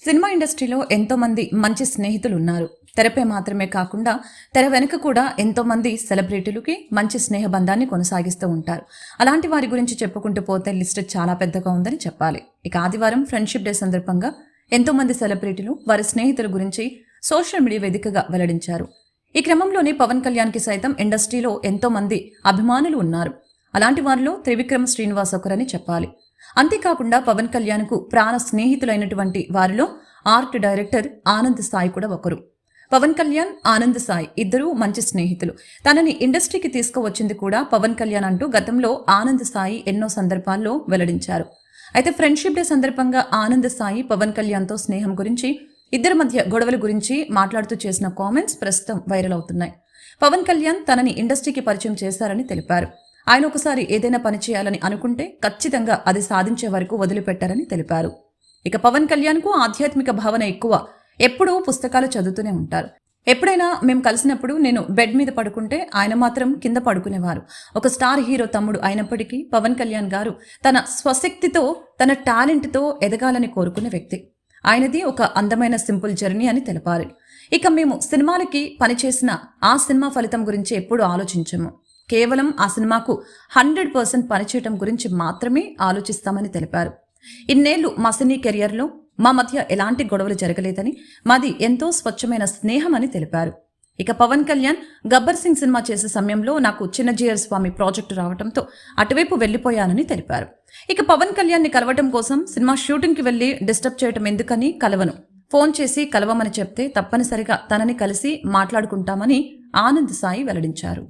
Cinema ఇండస్ట్రీలో ఎంతోమంది మంచి స్నేహితులు ఉన్నారు. తెరపై మాత్రమే కాకుండా తెర వెనుక కూడా ఎంతోమంది సెలబ్రిటీలకి మంచి స్నేహ బంధాన్ని కొనసాగిస్తూ ఉంటారు. అలాంటి వారి గురించి చెప్పుకుంటూ పోతే లిస్ట్ చాలా పెద్దగా ఉందని చెప్పాలి. ఇక ఆదివారం ఫ్రెండ్షిప్ డే సందర్భంగా ఎంతోమంది సెలబ్రిటీలు వారి స్నేహితుల గురించి సోషల్ మీడియా వేదికగా వెల్లడించారు. ఈ క్రమంలోనే పవన్ కళ్యాణ్కి సైతం ఇండస్ట్రీలో ఎంతోమంది అభిమానులు ఉన్నారు. అలాంటి వారిలో త్రివిక్రమ్ శ్రీనివాస్ ఒకరని చెప్పాలి. అంతేకాకుండా పవన్ కళ్యాణ్కు ప్రాణ స్నేహితులైనటువంటి వారిలో ఆర్ట్ డైరెక్టర్ ఆనంద్ సాయి కూడా ఒకరు. పవన్ కళ్యాణ్, ఆనంద్ సాయి ఇద్దరూ మంచి స్నేహితులు. తనని ఇండస్ట్రీకి తీసుకువచ్చింది కూడా పవన్ కళ్యాణ్ అంటూ గతంలో ఆనంద్ సాయి ఎన్నో సందర్భాల్లో వెల్లడించారు. అయితే ఫ్రెండ్షిప్ డే సందర్భంగా ఆనంద్ సాయి పవన్ కళ్యాణ్తో స్నేహం గురించి, ఇద్దరి మధ్య గొడవల గురించి మాట్లాడుతూ చేసిన కామెంట్స్ ప్రస్తుతం వైరల్ అవుతున్నాయి. పవన్ కళ్యాణ్ తనని ఇండస్ట్రీకి పరిచయం చేశారని తెలిపారు. ఆయన ఒకసారి ఏదైనా పని చేయాలని అనుకుంటే ఖచ్చితంగా అది సాధించే వరకు వదిలిపెట్టారని తెలిపారు. ఇక పవన్ కళ్యాణ్కు ఆధ్యాత్మిక భావన ఎక్కువ. ఎప్పుడూ పుస్తకాలు చదువుతూనే ఉంటారు. ఎప్పుడైనా మేము కలిసినప్పుడు నేను బెడ్ మీద పడుకుంటే ఆయన మాత్రం కింద పడుకునేవారు. ఒక స్టార్ హీరో తమ్ముడు అయినప్పటికీ పవన్ కళ్యాణ్ గారు తన స్వశక్తితో, తన టాలెంట్తో ఎదగాలని కోరుకునే వ్యక్తి. ఆయనది ఒక అందమైన సింపుల్ జర్నీ అని తెలిపారు. ఇక మేము సినిమాలకి పనిచేసిన ఆ సినిమా ఫలితం గురించి ఎప్పుడూ ఆలోచించము. కేవలం ఆ సినిమాకు 100% పనిచేయటం గురించి మాత్రమే ఆలోచిస్తామని తెలిపారు. ఇన్నేళ్లు మా సినీ కెరియర్లో మా మధ్య ఎలాంటి గొడవలు జరగలేదని, మాది ఎంతో స్వచ్ఛమైన స్నేహం అని తెలిపారు. ఇక పవన్ కళ్యాణ్ గబ్బర్ సింగ్ సినిమా చేసే సమయంలో నాకు చిన్నజీయర్ స్వామి ప్రాజెక్టు రావడంతో అటువైపు వెళ్లిపోయానని తెలిపారు. ఇక పవన్ కళ్యాణ్ని కలవటం కోసం సినిమా షూటింగ్కి వెళ్లి డిస్టర్బ్ చేయటం ఎందుకని కలవను. ఫోన్ చేసి కలవమని చెప్తే తప్పనిసరిగా తనని కలిసి మాట్లాడుకుంటామని ఆనంద్ సాయి వెల్లడించారు.